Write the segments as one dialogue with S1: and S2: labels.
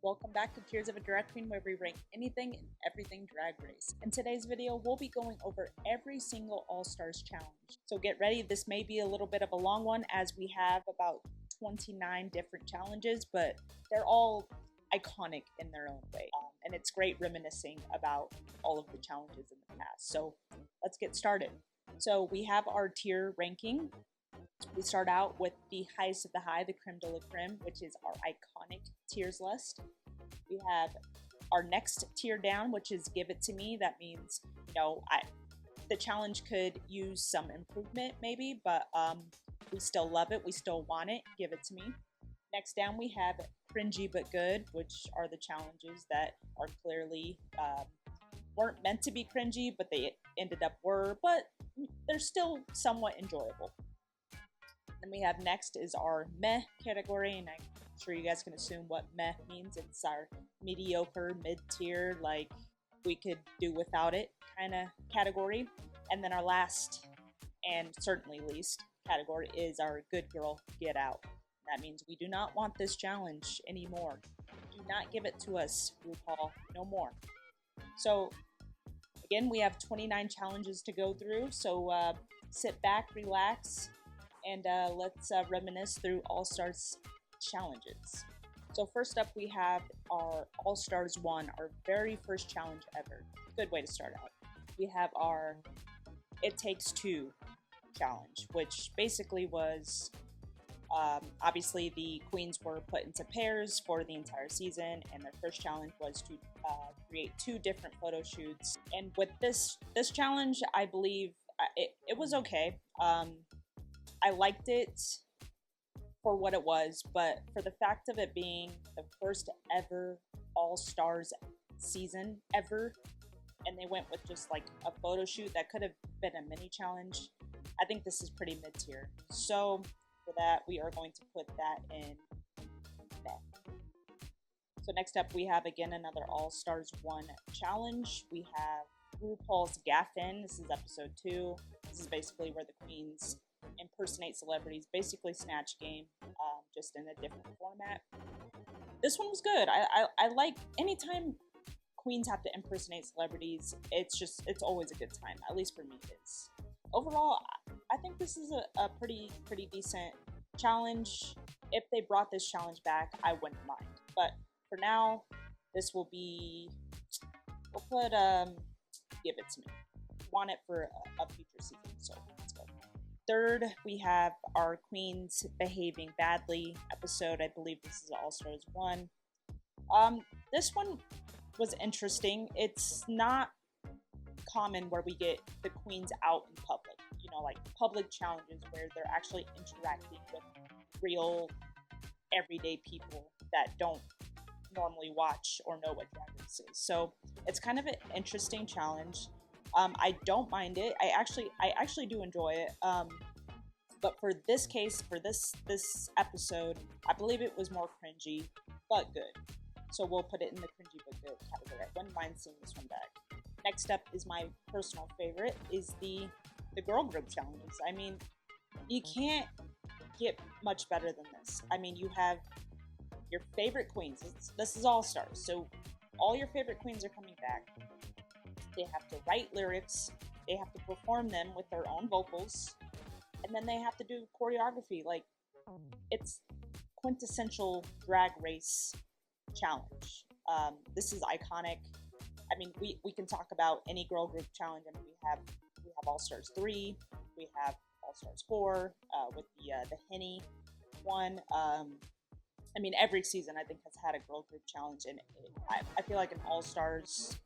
S1: Welcome back to Tears of a Drag Queen, where we rank anything and everything Drag Race. In today's video, we'll be going over every single All-Stars challenge. So get ready, this may be a little bit of a long one as we have about 29 different challenges, but they're all iconic in their own way. And it's great reminiscing about all of the challenges in the past. So let's get started. So we have our tier ranking. We start out with the highest of the high, the creme de la creme, which is our iconic tiers list. We have our next tier down, which is give it to me. That means, the challenge could use some improvement maybe, but we still love it. We still want it. Give it to me. Next down, we have cringy but good, which are the challenges that are clearly weren't meant to be cringy, but they ended up were, but they're still somewhat enjoyable. Then we have next is our meh category, and I'm sure you guys can assume what meh means. It's our mediocre, mid-tier, like we could do without it kind of category. And then our last and certainly least category is our good girl get out. That means we do not want this challenge anymore. Do not give it to us, Rupaul. No more. So again, we have 29 challenges to go through. So sit back, relax, and let's reminisce through All-Stars challenges. So first up, we have our All-Stars 1, our very first challenge ever. Good way to start out. We have our It Takes Two challenge, which basically was, obviously the queens were put into pairs for the entire season, and their first challenge was to create 2 different photo shoots. And with this challenge, I believe it was okay. I liked it for what it was, but for the fact of it being the first ever All-Stars season ever, and they went with just like a photo shoot that could have been a mini challenge, I think this is pretty mid-tier. So for that, we are going to put that in meh. So next up, we have again another All-Stars 1 challenge. We have Rupaul's Gaff-In. This is episode 2. This is basically where the queens impersonate celebrities, basically Snatch game, just in a different format. This one was good. I like anytime queens have to impersonate celebrities, it's always a good time. At least for me, it is. Overall, I think this is a pretty decent challenge. If they brought this challenge back, I wouldn't mind. But for now, this will be, we'll put give it to me. Want it for a future season, so let's go. Third, we have our queens behaving badly episode. I believe this is All-Stars 1. This one was interesting. It's not common where we get the queens out in public, like public challenges where they're actually interacting with real everyday people that don't normally watch or know what Drag Race is. So it's kind of an interesting challenge. I don't mind it. I actually do enjoy it. But for this case, for this episode, I believe it was more cringy, but good. So we'll put it in the cringy but good category. I wouldn't mind seeing this one back. Next up is my personal favorite, is the girl group challenges. I mean, you can't get much better than this. I mean, you have your favorite queens. This is All-Stars, so all your favorite queens are coming back. They have to write lyrics, they have to perform them with their own vocals, and then they have to do choreography. Like, it's quintessential Drag Race challenge. This is iconic. I mean, we can talk about any girl group challenge. I mean, we have All-Stars 3, we have All-Stars 4 with the Henny one. I mean, every season I think has had a girl group challenge, and I feel like an All-Stars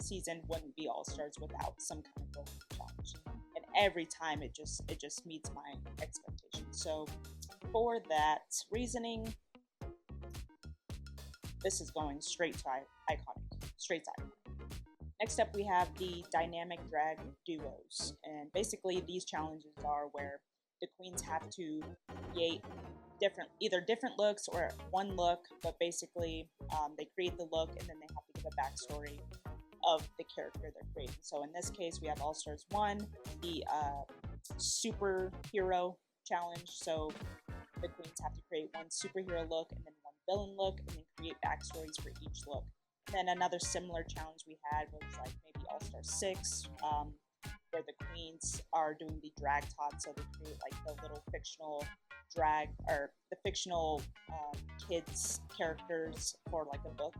S1: season wouldn't be All-Stars without some kind of girl group challenge. And every time it just meets my expectations. So for that reasoning, this is going straight to iconic. Straight to iconic. Next up, we have the dynamic drag duos, and basically these challenges are where the queens have to create either different looks or one look, but basically they create the look and then they have to give a backstory of the character they're creating. So in this case, we have All-Stars 1, the superhero challenge. So the queens have to create one superhero look and then one villain look and then create backstories for each look. And then another similar challenge we had was like maybe All Star 6, where the queens are doing the drag talk, so they create like the little fictional drag or the fictional kids characters for like a book.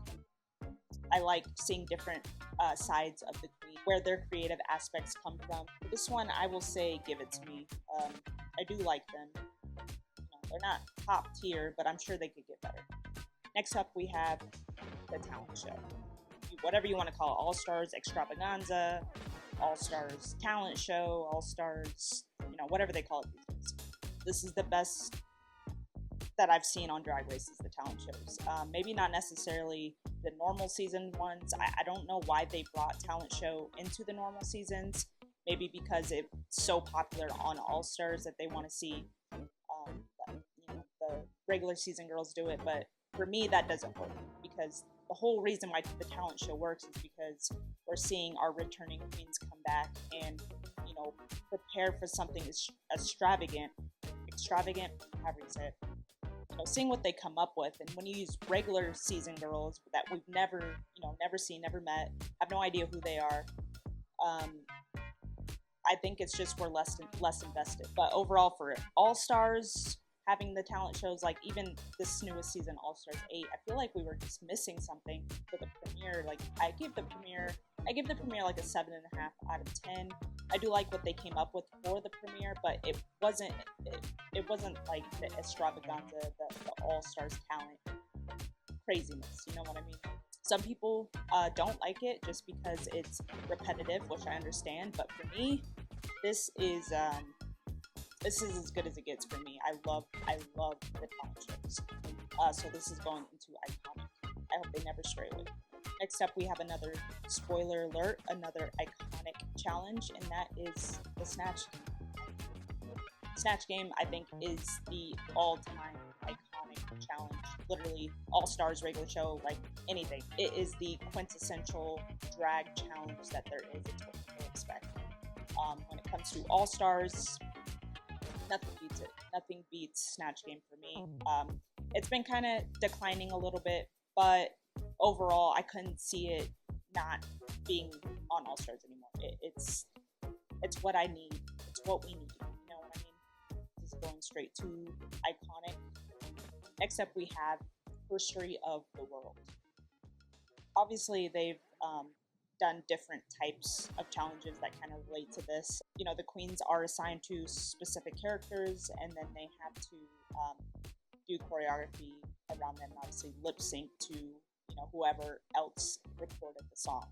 S1: I like seeing different sides of the queen, where their creative aspects come from. For this one, I will say give it to me. I do like them. They're not top tier, but I'm sure they could get better. Next up, we have the talent show. Whatever you want to call it, All Stars Extravaganza, All Stars Talent Show, All Stars, whatever they call it these days. This is the best that I've seen on Drag Race is the talent shows. Maybe not necessarily the normal season ones. I don't know why they brought talent show into the normal seasons. Maybe because it's so popular on All Stars that they want to see the regular season girls do it. But for me, that doesn't work, because the whole reason why the talent show works is because we're seeing our returning queens come back and prepare for something extravagant, however you say it. Seeing what they come up with. And when you use regular season girls that we've never seen, never met, have no idea who they are, I think it's just we're less invested. But overall, for All Stars, having the talent shows, like even this newest season, All Stars 8, I feel like we were just missing something for the premiere. Like I give the premiere like a 7.5 out of 10. I do like what they came up with for the premiere, but it wasn't like the extravaganza, the All Stars talent craziness. You know what I mean? Some people don't like it just because it's repetitive, which I understand. But for me, this is as good as it gets for me. I love the talent shows. So this is going into iconic. I hope they never stray away. Next up, we have another spoiler alert, another iconic challenge, and that is the Snatch game. Snatch game, I think, is the all-time iconic challenge. Literally, All Stars regular show, like anything. It is the quintessential drag challenge that there is. It's what people expect. When it comes to All Stars, nothing beats it. Nothing beats Snatch game for me. It's been kind of declining a little bit, but overall, I couldn't see it not being on All Stars anymore. It's what I need. It's what we need. You know what I mean? This is going straight to iconic. Next up, we have History of the World. Obviously, they've done different types of challenges that kind of relate to this. The queens are assigned to specific characters, and then they have to do choreography around them, and obviously lip sync to whoever else recorded the song.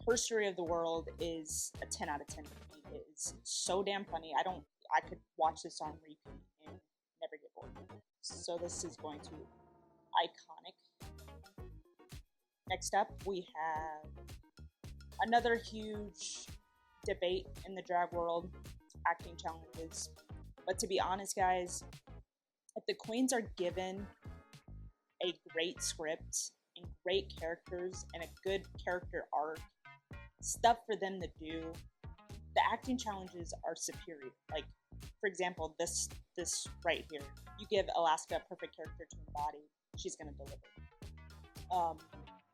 S1: History of the World is a 10 out of 10 for me. It is so damn funny. I could watch this on repeat and never get bored. So this is going to iconic. Next up, we have another huge debate in the drag world, acting challenges. But to be honest, guys, if the queens are given a great script and great characters and a good character arc, stuff for them to do, the acting challenges are superior. Like, for example, this right here. You give Alaska a perfect character to embody, she's going to deliver.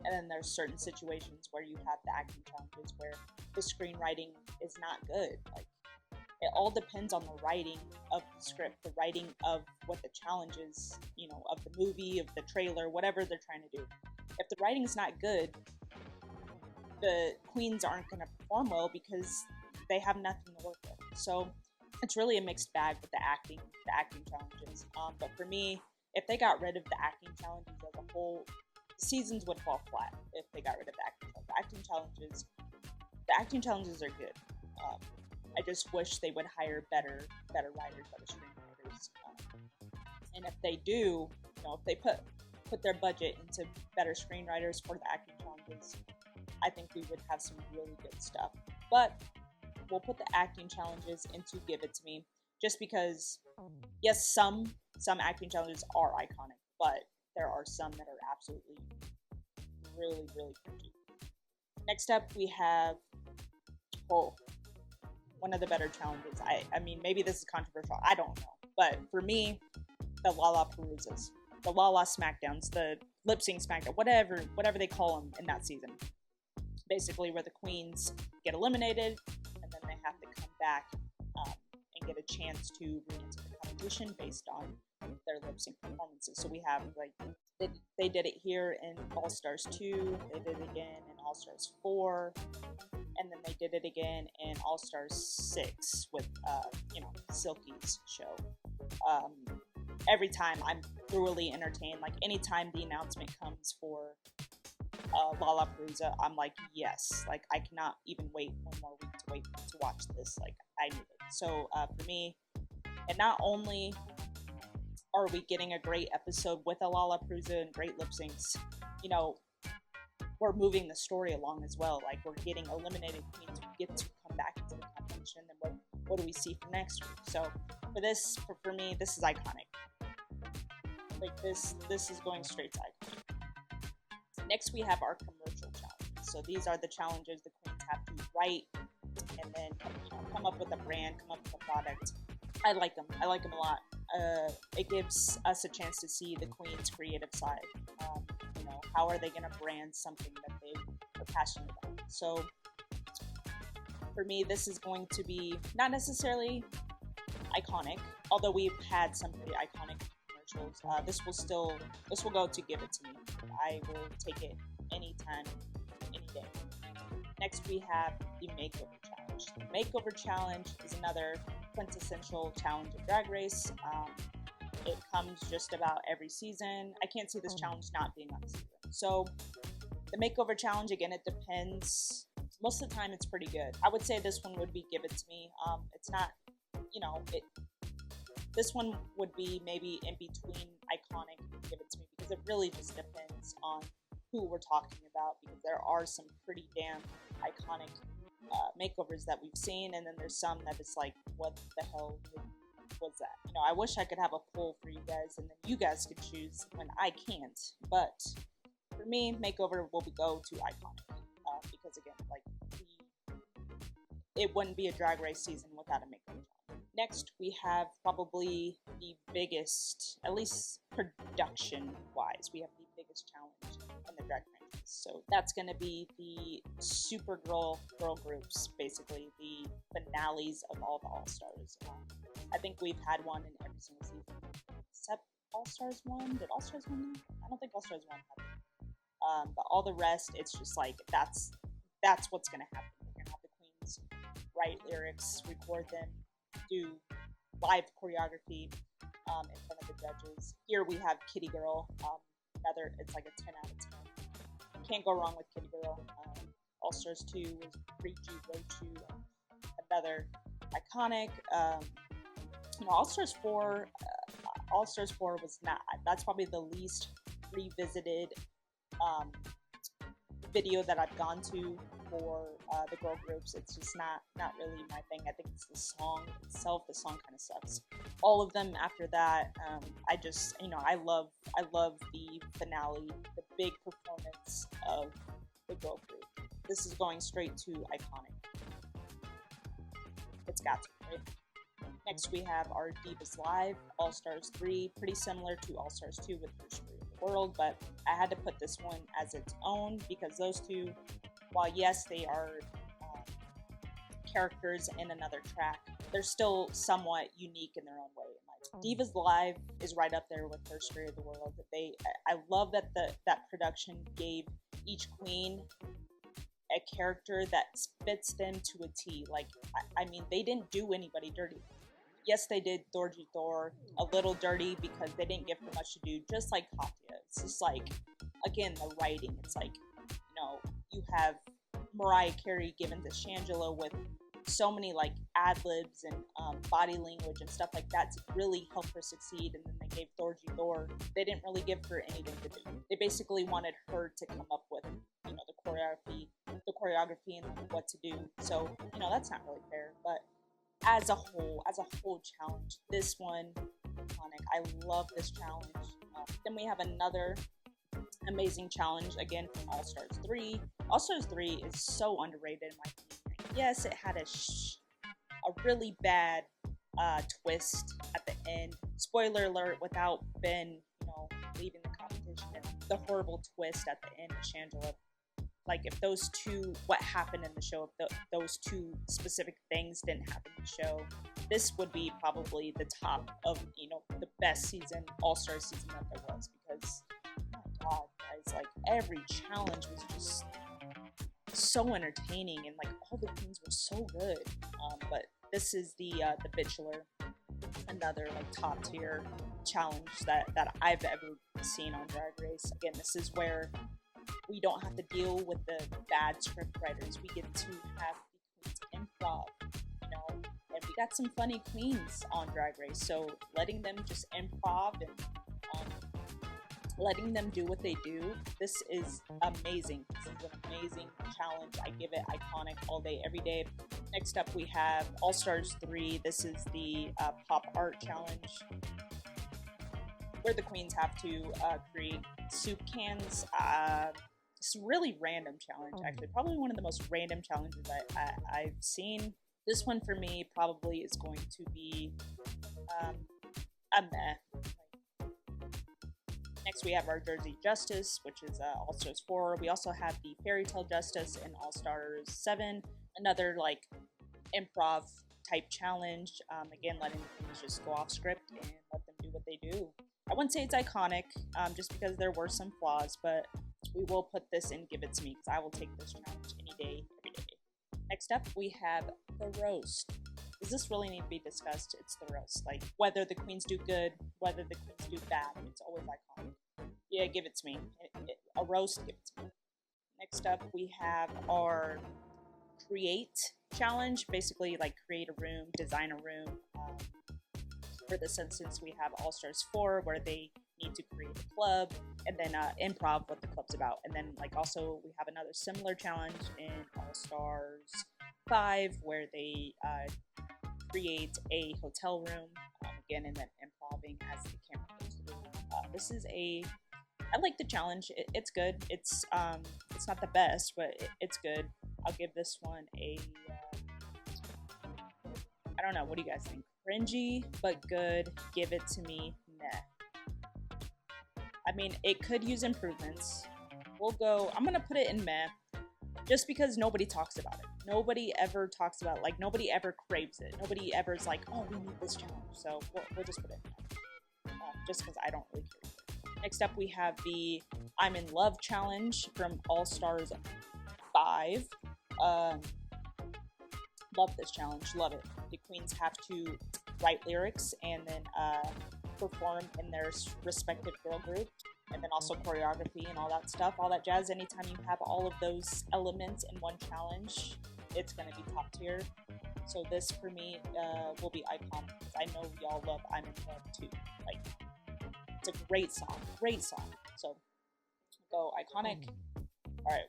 S1: And then there's certain situations where you have the acting challenges where the screenwriting is not good. Like, it all depends on the writing of the script, the writing of what the challenge is, of the movie, of the trailer, whatever they're trying to do. If the writing's not good, the queens aren't going to perform well because they have nothing to work with. So it's really a mixed bag with the acting challenges. But for me, if they got rid of the acting challenges as a whole, seasons would fall flat if they got rid of the acting challenges. The acting challenges are good. I just wish they would hire better writers, better screenwriters. And if they do, if they put their budget into better screenwriters for the acting challenges, I think we would have some really good stuff. But we'll put the acting challenges into Give It To Me, just because, yes, some acting challenges are iconic, but there are some that are absolutely really, really cringy. Next up, we have one of the better challenges. I mean, maybe this is controversial. I don't know. But for me, the Lollapaloozas, the Lala Smackdowns, the lip sync Smackdown, whatever they call them in that season. Basically, where the queens get eliminated and then they have to come back and get a chance to re-enter the competition based on their lip sync performances. So we have like they did it here in All Stars 2, they did it again in All Stars 4, and then they did it again in All Stars 6 with Silky's show. Every time I'm thoroughly entertained. Like anytime the announcement comes for Lollapalooza, I'm like, yes, like I cannot even wait one more week to wait to watch this. Like I need it. So for me, and not only are we getting a great episode with a Lollapalooza and great lip syncs, we're moving the story along as well. Like we're getting eliminated queens who get to come back into the competition. And what do we see for next week? So for me, this is iconic. Like this is going straight to iconic. Next, we have our commercial challenges. So these are the challenges the queens have to write and then come up with a brand, come up with a product. I like them a lot. It gives us a chance to see the queen's creative side. How are they going to brand something that they are passionate about? So for me, this is going to be not necessarily iconic, although we've had some pretty iconic commercials. This will go to Give It To Me. I will take it anytime, any day. Next, we have the Makeover Challenge. The Makeover Challenge is another quintessential challenge of Drag Race. It comes just about every season. I can't see this challenge not being on the season. So the Makeover Challenge, again, it depends. Most of the time, it's pretty good. I would say this one would be Give It To Me. It's not, this one would be maybe in between iconic and Give It To Me because it really just depends on who we're talking about, because there are some pretty damn iconic makeovers that we've seen, and then there's some that it's like, what the hell was that? I wish I could have a poll for you guys and then you guys could choose when I can't, but for me, makeover will go to iconic because again, like it wouldn't be a Drag Race season without a makeover. Next, we have probably the biggest, at least production-wise, we have the biggest challenge in the drag franchise. So that's going to be the Supergirl girl groups, basically the finales of all the All-Stars. I think we've had one in every single season, except All-Stars 1. Did All-Stars 1? I don't think All-Stars 1 happened. But all the rest, it's just like, that's what's going to happen. We're going to have the queens write lyrics, record them, do live choreography in front of the judges. Here we have Kitty Girl. It's like a 10 out of 10. Can't go wrong with Kitty Girl. All Stars 2 was Riju Rochu, another iconic. All Stars 4. All Stars 4 was not. That's probably the least revisited video that I've gone to for the girl groups. It's just not really my thing. I think it's the song itself. The song kind of sucks. All of them after that, I just, I love the finale, the big performance of the girl group. This is going straight to iconic. It's got to, right? Next we have our Divas Live, All Stars 3, pretty similar to All Stars 2 with First Story of the World, but I had to put this one as its own because those two, while yes, they are characters in another track, they're still somewhat unique in their own way. Divas Live is right up there with First Story of the World. I love that that production gave each queen a character that fits them to a T. Like, I mean, they didn't do anybody dirty. Yes, they did Thorgy Thor a little dirty because they didn't give her much to do, just like Katya. It's just like, again, the writing. It's like, you have Mariah Carey given to Shangela with so many like ad-libs and body language and stuff like that to really help her succeed, and then they gave Thorgy Thor, they didn't really give her anything to do. They basically wanted her to come up with the choreography and what to do. So that's not really fair, but as a whole challenge, this one iconic. I love this challenge. Then we have another amazing challenge again from All Stars 3. All Stars 3 is so underrated in my opinion. Yes, it had a really bad twist at the and spoiler alert, without Ben, leaving the competition, and the horrible twist at the end of Shangela. Like, if those two, what happened in the show, if those two specific things didn't happen in the show, this would be probably the top of, the best season, all-star season that there was, because, oh my god, guys, like, every challenge was just so entertaining, and, like, all the queens were so good. But this is the Bachelor, another, like, top-tier challenge that I've ever seen on Drag Race. Again, this is where we don't have to deal with the bad script writers. We get to have the queens improv, and we got some funny queens on Drag Race. So letting them just improv and letting them do what they do, this is amazing. This is an amazing challenge. I give it iconic all day, every day. Next up, we have All Stars 3. This is the Pop Art Challenge, where the queens have to create soup cans. It's a really random challenge, actually. Probably one of the most random challenges I've seen. This one for me probably is going to be a meh. Next, we have our Jersey Justice, which is All Stars 4. We also have the Fairy Tale Justice in All Stars 7. Another, like, improv type challenge. Again, letting the queens just go off script and let them do what they do. I wouldn't say it's iconic, just because there were some flaws, but we will put this in Give It To Me, because I will take this challenge any day, every day. Next up, we have the Roast. Does this really need to be discussed? It's the Roast. Like, whether the queens do good, whether the queens do bad, it's always iconic. Yeah, Give It To Me. A roast, Give It To Me. Next up, we have our Create challenge. Basically, like, create a room, design a room. For this instance, we have All Stars 4, where they need to create a club, and then improv what the club's about. And then, like, also we have another similar challenge in All Stars 5, where they create a hotel room, again, and then improving as the camera goes through. This is I like the challenge. It's good. It's not the best, but it's good. I'll give this one a I don't know. What do you guys think? Cringy, but good. Give It To Me. Meh. I mean, it could use improvements. I'm gonna put it in meh, just because nobody talks about it. Nobody ever talks about it. Like, nobody ever craves it. Nobody ever is like, oh, we need this challenge. So we'll just put it in meh. Just because I don't really care. Next up, we have the I'm in Love challenge from All Stars 5. Love this challenge. Love it. The queens have to write lyrics and then perform in their respective girl group, and then also choreography and all that stuff, all that jazz. Anytime you have all of those elements in one challenge, it's going to be top tier. So this, for me, will be iconic, because I know y'all love I'm in Love too. Like, it's a great song. So, go iconic. All right,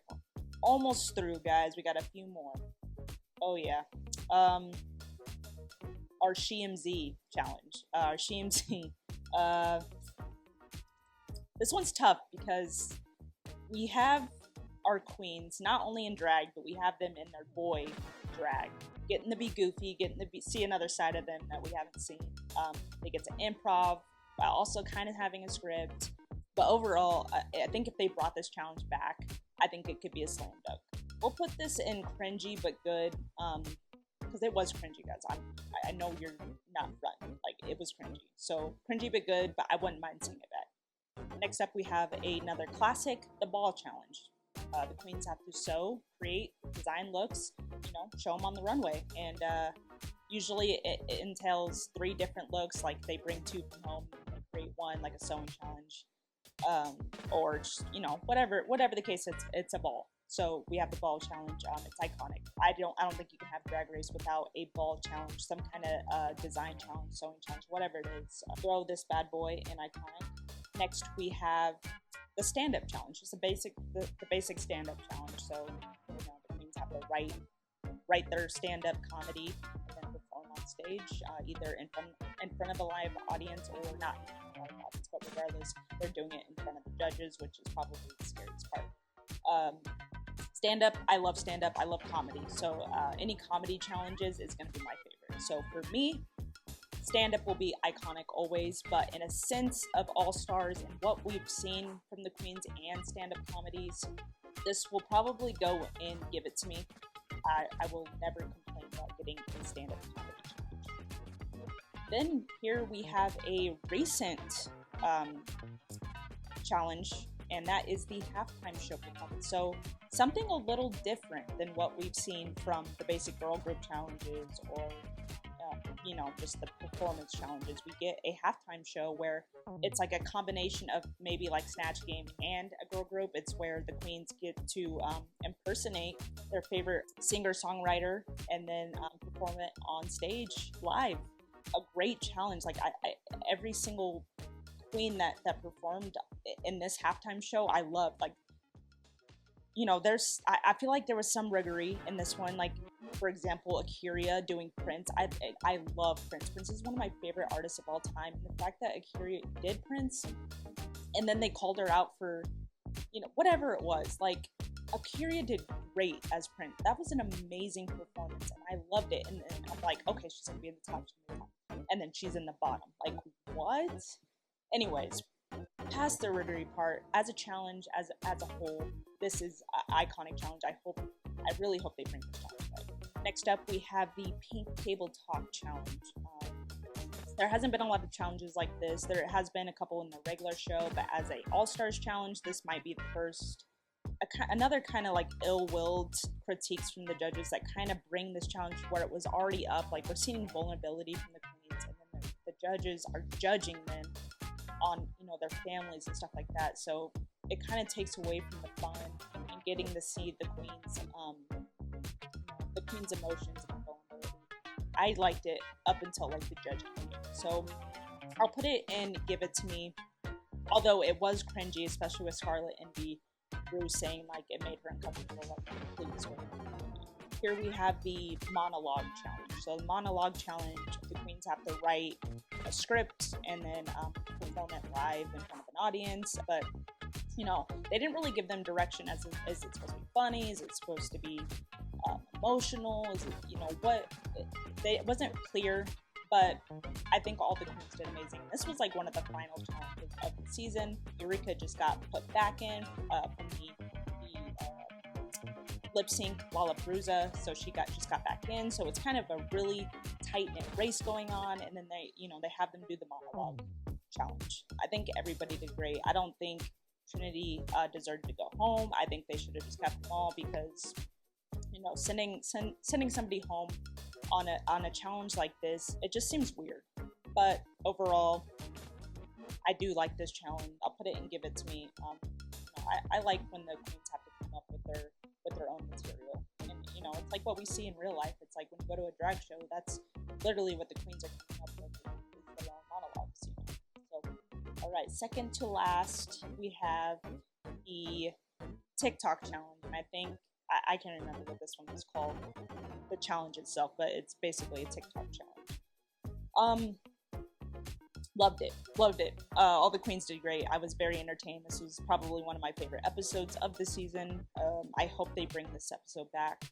S1: almost through, guys. We got a few more. Oh, yeah. Our SheMZ challenge. SheMZ. This one's tough, because we have our queens not only in drag, but we have them in their boy drag, getting to be goofy, getting to see another side of them that we haven't seen. They get to improv while also kind of having a script. But overall, I think if they brought this challenge back, I think it could be a slam dunk. We'll put this in cringy but good, because it was cringy, guys. I know you're not front. Like, it was cringy. So cringy but good, but I wouldn't mind seeing it back. Next up, we have another classic, the Ball challenge. The queens have to sew, create, design looks, show them on the runway. And usually it entails 3 different looks. Like, they bring 2 from home, they create one, like a sewing challenge. Or just, whatever the case, it's a ball. So we have the Ball challenge. It's iconic. I don't think you can have Drag Race without a ball challenge, some kind of design challenge, sewing challenge, whatever it is. Throw this bad boy in iconic. Next, we have the stand-up challenge. It's the basic stand-up challenge. So the queens have to write their stand-up comedy and then perform on stage, either in front of a live audience or not in front of a live audience. But regardless, they're doing it in front of the judges, which is probably the scariest part. Stand-up, I love stand-up, I love comedy, so any comedy challenges is going to be my favorite. So for me, stand-up will be iconic always, but in a sense of all-stars and what we've seen from the queens and stand-up comedies, this will probably go in Give It To Me. I will never complain about getting a stand-up comedy challenge. Then here we have a recent challenge, and that is the halftime show performance. So something a little different than what we've seen from the basic girl group challenges or just the performance challenges. We get a halftime show where it's like a combination of maybe like Snatch Game and a girl group. It's where the queens get to impersonate their favorite singer-songwriter and then perform it on stage live. A great challenge. Like every single queen that performed in this halftime show, I loved. Like, I feel like there was some riggery in this one. Like, for example, Akira doing Prince. I love Prince. Prince is one of my favorite artists of all time. And the fact that Akira did Prince, and then they called her out for, whatever it was. Like, Akira did great as Prince. That was an amazing performance, and I loved it. And I'm like, okay, she's gonna be in the top. And then she's in the bottom. Like, what? Anyways, past the riggery part, as a challenge, as a whole, this is an iconic challenge. I really hope they bring this challenge back. Next up, we have the Pink Table Talk Challenge. There hasn't been a lot of challenges like this. There has been a couple in the regular show, but as a All-Stars challenge, this might be the first. Another kind of like ill-willed critiques from the judges that kind of bring this challenge where it was already up. Like, we're seeing vulnerability from the queens, and then the judges are judging them on their families and stuff like that. So it kind of takes away from the fun and getting to see the queens' emotions and vulnerability. I liked it up until like the judging game. So I'll put it in Give It To Me. Although it was cringy, especially with Scarlett and Bruce saying like it made her uncomfortable. Like, please wait. Here we have the monologue challenge. So the monologue challenge, the queens have to write a script and then perform it live in front of an audience. But they didn't really give them direction. Is it supposed to be funny? Is it supposed to be emotional? Is it it wasn't clear. But I think all the queens did amazing. This was like one of the final challenges of the season. Eureka just got put back in from the lip sync Lollapalooza, so she just got back in. So it's kind of a really tight knit race going on, and then they have them do the monologue challenge. I think everybody did great. I don't think Trinity deserved to go home. I think they should have just kept them all because sending somebody home on a challenge like this, it just seems weird. But overall, I do like this challenge. I'll put it and Give It To Me. I like when the queens have to come up with their own material, and it's like what we see in real life. It's like when you go to a drag show, that's literally what the queens are coming up with, is their own monologues. So, all right, second to last, we have the TikTok challenge, and I think I can't remember what this one was called, the challenge itself, but it's basically a TikTok challenge. Loved it. All the queens did great. I was very entertained. This was probably one of my favorite episodes of the season. I hope they bring this episode back.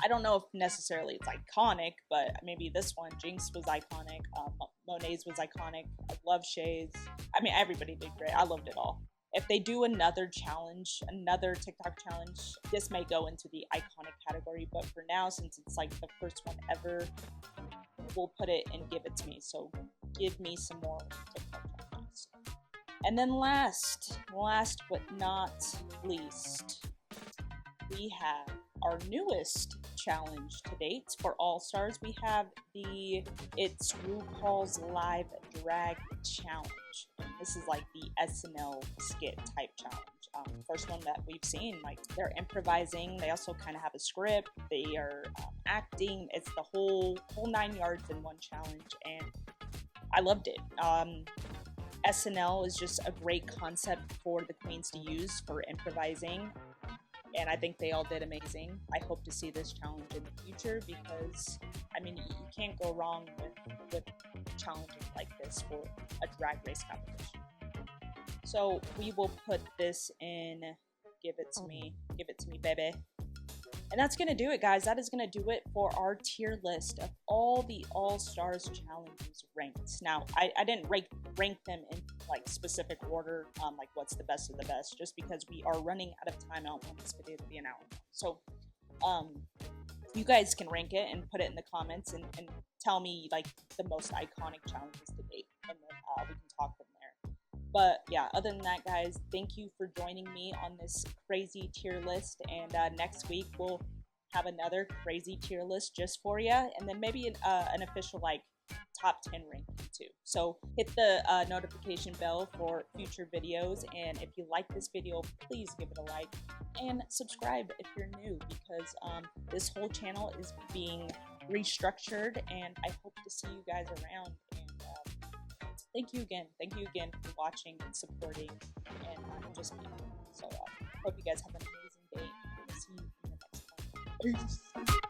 S1: I don't know if necessarily it's iconic, but maybe this one, Jinx was iconic. Monet's was iconic. I love Shay's. I mean, everybody did great. I loved it all. If they do another challenge, another TikTok challenge, this may go into the iconic category. But for now, since it's like the first one ever, we'll put it and Give It To Me. So give me some more TikTok challenges. And then last but not least, we have our newest challenge to date for All Stars. We have it's Rupaul's Live Drag Challenge. This is like the SNL skit type challenge. First one that we've seen. Like, they're improvising. They also kind of have a script. They are acting. It's the whole 9 yards in one challenge, and I loved it. SNL is just a great concept for the queens to use for improvising, and I think they all did amazing. I hope to see this challenge in the future because, I mean, you can't go wrong with challenges like this for a drag race competition. So we will put this in Give It To Me, baby. And that's going to do it, guys. That is going to do it for our tier list of all the All-Stars challenges ranked. Now, I didn't rank them in like specific order, like what's the best of the best, just because we are running out of time. I don't want this video to be an hour. So, you guys can rank it and put it in the comments and tell me like the most iconic challenges to date, and then we can talk from there. But yeah, other than that, guys, thank you for joining me on this crazy tier list, and next week we'll have another crazy tier list just for you, and then maybe an official like top 10 ranking too. So hit the notification bell for future videos, and if you like this video, please give it a like and subscribe if you're new, because this whole channel is being restructured, and I hope to see you guys around. And thank you again for watching and supporting, and just being here. So hope you guys have an amazing day. See you in the next one. Peace.